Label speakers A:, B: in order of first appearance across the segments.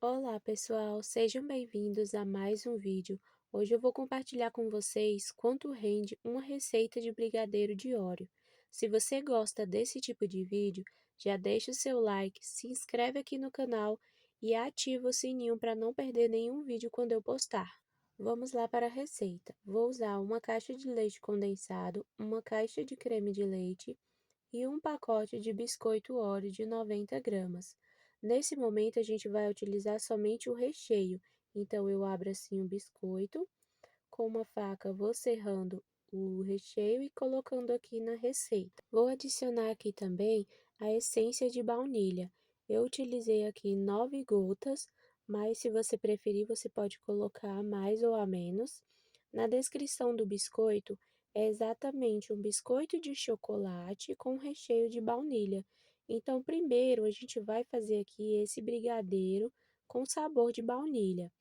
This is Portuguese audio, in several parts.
A: Olá pessoal, sejam bem-vindos a mais um vídeo. Hoje eu vou compartilhar com vocês quanto rende uma receita de brigadeiro de Oreo. Se você gosta desse tipo de vídeo, já deixa o seu like, se inscreve aqui no canal e ativa o sininho para não perder nenhum vídeo quando eu postar. Vamos lá para a receita. Vou usar uma caixa de leite condensado, uma caixa de creme de leite, e um pacote de biscoito Oreo de 90 gramas. Nesse momento, a gente vai utilizar somente o recheio. Então, eu abro assim o biscoito, com uma faca vou serrando o recheio e colocando aqui na receita. Vou adicionar aqui também a essência de baunilha. Eu utilizei aqui 9 gotas, mas se você preferir, você pode colocar a mais ou a menos. Na descrição do biscoito, é exatamente um biscoito de chocolate com recheio de baunilha. Então, primeiro a gente vai fazer aqui esse brigadeiro com sabor de baunilha.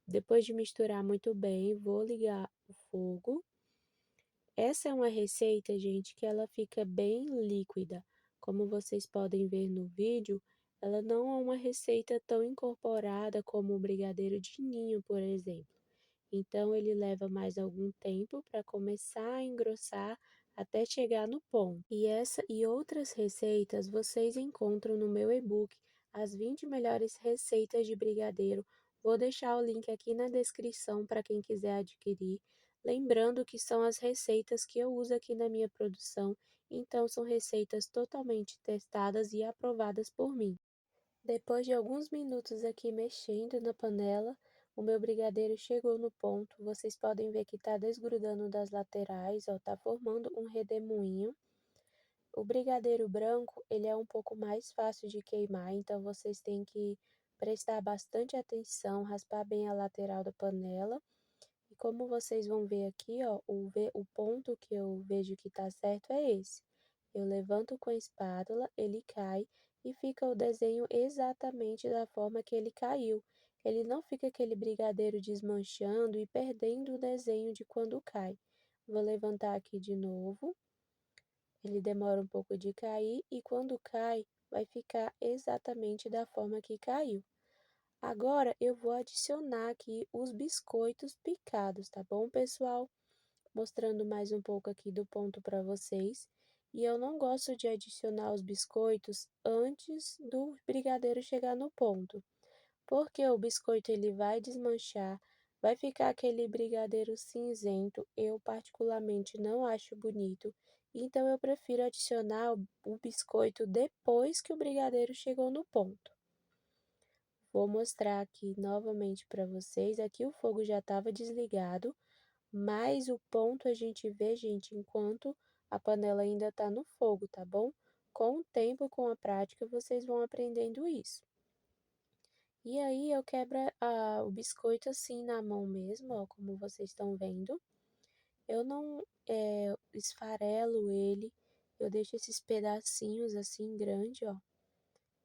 A: Depois de misturar muito bem, vou ligar o fogo. Essa é uma receita, gente, que ela fica bem líquida. Como vocês podem ver no vídeo, ela não é uma receita tão incorporada como o brigadeiro de ninho, por exemplo. Então, ele leva mais algum tempo para começar a engrossar até chegar no ponto. E essa e outras receitas vocês encontram no meu e-book, As 20 Melhores Receitas de Brigadeiro. Vou deixar o link aqui na descrição para quem quiser adquirir. Lembrando que são as receitas que eu uso aqui na minha produção, então são receitas totalmente testadas e aprovadas por mim. Depois de alguns minutos aqui mexendo na panela, o meu brigadeiro chegou no ponto. Vocês podem ver que está desgrudando das laterais, ó, tá formando um redemoinho. O brigadeiro branco, ele é um pouco mais fácil de queimar, então vocês têm que prestar bastante atenção, raspar bem a lateral da panela. E como vocês vão ver aqui, ó, o ponto que eu vejo que tá certo é esse. Eu levanto com a espátula, ele cai e fica o desenho exatamente da forma que ele caiu. Ele não fica aquele brigadeiro desmanchando e perdendo o desenho de quando cai. Vou levantar aqui de novo. Ele demora um pouco de cair e quando cai, vai ficar exatamente da forma que caiu. Agora eu vou adicionar aqui os biscoitos picados, tá bom, pessoal? Mostrando mais um pouco aqui do ponto para vocês. E eu não gosto de adicionar os biscoitos antes do brigadeiro chegar no ponto, porque o biscoito ele vai desmanchar, vai ficar aquele brigadeiro cinzento. Eu particularmente não acho bonito, então eu prefiro adicionar o biscoito depois que o brigadeiro chegou no ponto. Vou mostrar aqui novamente para vocês. Aqui o fogo já estava desligado, mas o ponto a gente vê, gente, enquanto a panela ainda está no fogo, tá bom? Com o tempo, com a prática, vocês vão aprendendo isso. E aí eu quebro o biscoito assim na mão mesmo, ó, como vocês estão vendo. Eu não esfarelo ele, eu deixo esses pedacinhos assim grande, ó.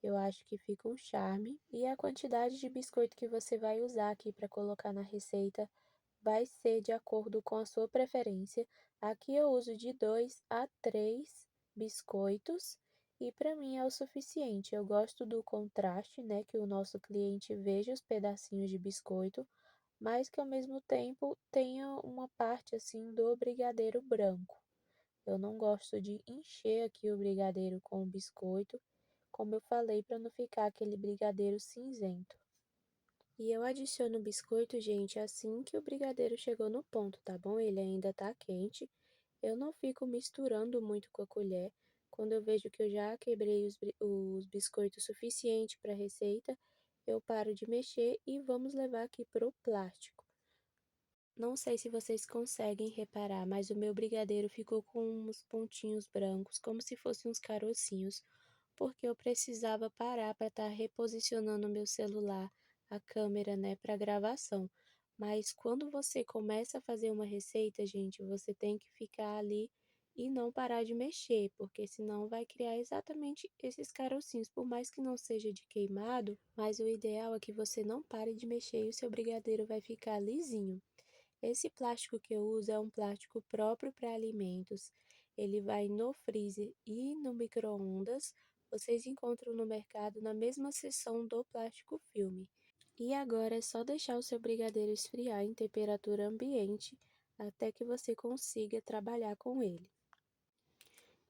A: Eu acho que fica um charme. E a quantidade de biscoito que você vai usar aqui para colocar na receita vai ser de acordo com a sua preferência. Aqui eu uso de 2 a 3 biscoitos e para mim é o suficiente. Eu gosto do contraste, né, que o nosso cliente veja os pedacinhos de biscoito, mas que ao mesmo tempo tenha uma parte assim do brigadeiro branco. Eu não gosto de encher aqui o brigadeiro com o biscoito, como eu falei, para não ficar aquele brigadeiro cinzento. E eu adiciono o biscoito, gente, assim que o brigadeiro chegou no ponto, tá bom? Ele ainda tá quente. Eu não fico misturando muito com a colher. Quando eu vejo que eu já quebrei os biscoitos suficiente para a receita, eu paro de mexer e vamos levar aqui pro plástico. Não sei se vocês conseguem reparar, mas o meu brigadeiro ficou com uns pontinhos brancos, como se fossem uns carocinhos, porque eu precisava parar para estar reposicionando o meu celular, a câmera, né, para gravação. Mas quando você começa a fazer uma receita, gente, você tem que ficar ali e não parar de mexer, porque senão vai criar exatamente esses carocinhos. Por mais que não seja de queimado, mas o ideal é que você não pare de mexer e o seu brigadeiro vai ficar lisinho. Esse plástico que eu uso é um plástico próprio para alimentos. Ele vai no freezer e no micro-ondas. Vocês encontram no mercado na mesma seção do plástico filme. E agora é só deixar o seu brigadeiro esfriar em temperatura ambiente até que você consiga trabalhar com ele.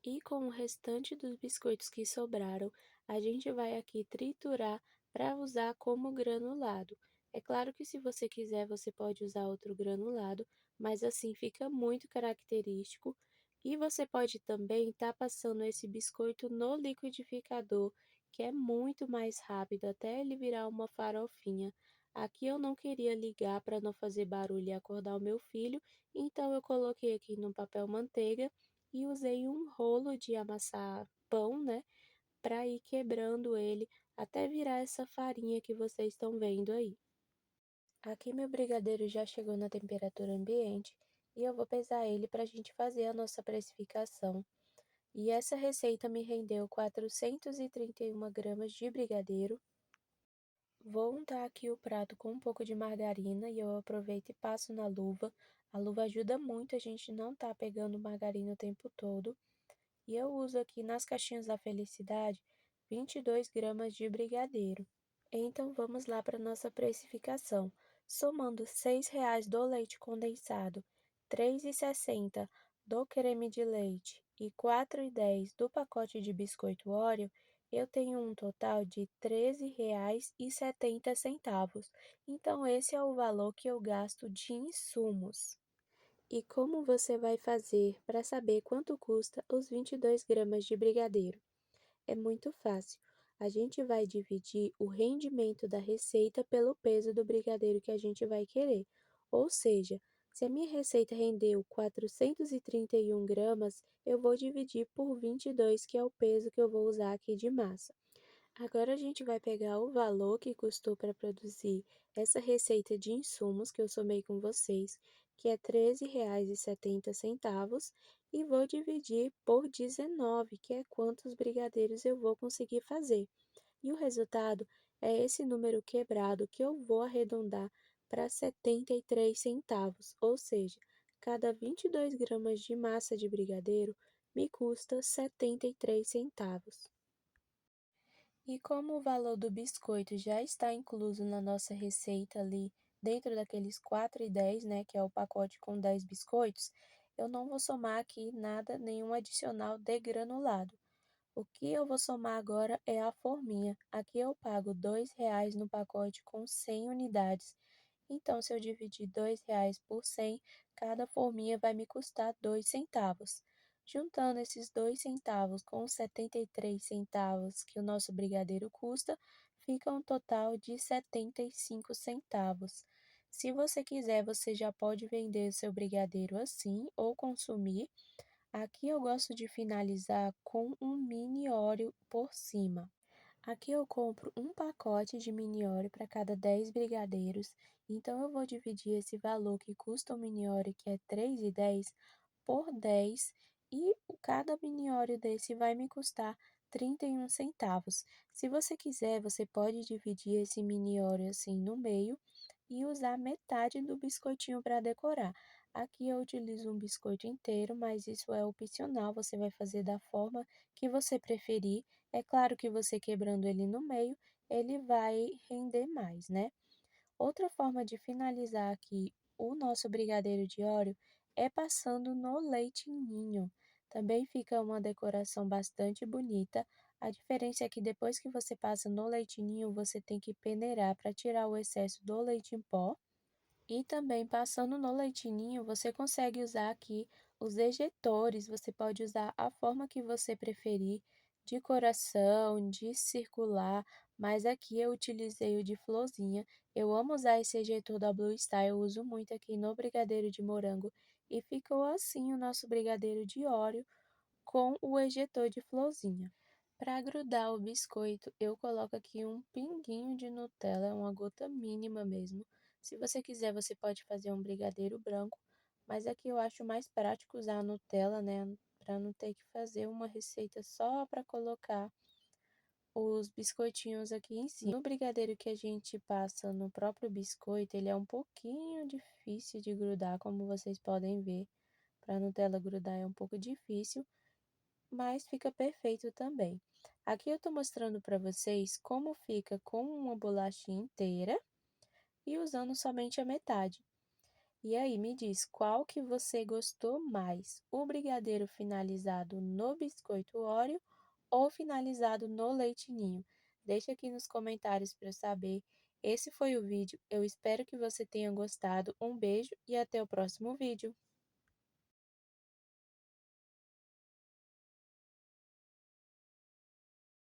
A: E com o restante dos biscoitos que sobraram, a gente vai aqui triturar para usar como granulado. É claro que se você quiser, você pode usar outro granulado, mas assim fica muito característico. E você pode também estar passando esse biscoito no liquidificador, que é muito mais rápido até ele virar uma farofinha. Aqui eu não queria ligar para não fazer barulho e acordar o meu filho, então eu coloquei aqui no papel manteiga e usei um rolo de amassar pão, né, para ir quebrando ele até virar essa farinha que vocês estão vendo aí. Aqui meu brigadeiro já chegou na temperatura ambiente e eu vou pesar ele para a gente fazer a nossa precificação. E essa receita me rendeu 431 gramas de brigadeiro. Vou untar aqui o prato com um pouco de margarina e eu aproveito e passo na luva. A luva ajuda muito a gente não tá pegando margarina o tempo todo. E eu uso aqui nas caixinhas da felicidade 22 gramas de brigadeiro. Então vamos lá para nossa precificação. Somando R$ 6,00 do leite condensado, R$ 3,60 do creme de leite e R$ 4,10 do pacote de biscoito Oreo, eu tenho um total de R$ 13,70. Então esse é o valor que eu gasto de insumos. E como você vai fazer para saber quanto custa os 22 gramas de brigadeiro? É muito fácil. A gente vai dividir o rendimento da receita pelo peso do brigadeiro que a gente vai querer. Ou seja, se a minha receita rendeu 431 gramas, eu vou dividir por 22, que é o peso que eu vou usar aqui de massa. Agora a gente vai pegar o valor que custou para produzir essa receita de insumos que eu somei com vocês, que é R$ 13,70, e vou dividir por 19, que é quantos brigadeiros eu vou conseguir fazer. E o resultado é esse número quebrado que eu vou arredondar para 73 centavos, ou seja, cada 22 gramas de massa de brigadeiro me custa 73 centavos. E como o valor do biscoito já está incluso na nossa receita ali, dentro daqueles 4,10, né, que é o pacote com 10 biscoitos, eu não vou somar aqui nada, nenhum adicional de granulado. O que eu vou somar agora é a forminha. Aqui eu pago R$ 2,00 no pacote com 100 unidades. Então, se eu dividir R$ 2,00 por 100, cada forminha vai me custar 2 centavos. Juntando esses 2 centavos com os 73 centavos que o nosso brigadeiro custa, fica um total de 75 centavos. Se você quiser, você já pode vender o seu brigadeiro assim ou consumir. Aqui eu gosto de finalizar com um mini Oreo por cima. Aqui eu compro um pacote de mini Oreo para cada 10 brigadeiros, então eu vou dividir esse valor que custa o mini Oreo, que é R$ 3,10, por 10, e cada mini Oreo desse vai me custar 31 centavos. Se você quiser, você pode dividir esse mini Oreo assim no meio e usar metade do biscoitinho para decorar. Aqui eu utilizo um biscoito inteiro, mas isso é opcional, você vai fazer da forma que você preferir. É claro que você quebrando ele no meio, ele vai render mais, né? Outra forma de finalizar aqui o nosso brigadeiro de Oreo é passando no leite ninho. Também fica uma decoração bastante bonita. A diferença é que depois que você passa no leite ninho, você tem que peneirar para tirar o excesso do leite em pó. E também passando no leitinho, você consegue usar aqui os ejetores, você pode usar a forma que você preferir, de coração, de circular, mas aqui eu utilizei o de florzinha. Eu amo usar esse ejetor da Blue Star, eu uso muito aqui no brigadeiro de morango e ficou assim o nosso brigadeiro de Oreo com o ejetor de florzinha. Para grudar o biscoito, eu coloco aqui um pinguinho de Nutella, é uma gota mínima mesmo. Se você quiser, você pode fazer um brigadeiro branco, mas aqui eu acho mais prático usar a Nutella, né, para não ter que fazer uma receita só para colocar os biscoitinhos aqui em cima. No brigadeiro que a gente passa no próprio biscoito, ele é um pouquinho difícil de grudar, como vocês podem ver. Para a Nutella grudar é um pouco difícil, mas fica perfeito também. Aqui eu estou mostrando para vocês como fica com uma bolachinha inteira e usando somente a metade. E aí, me diz, qual que você gostou mais? O brigadeiro finalizado no biscoito Oreo ou finalizado no leite ninho? Deixa aqui nos comentários para eu saber. Esse foi o vídeo. Eu espero que você tenha gostado. Um beijo e até o próximo vídeo.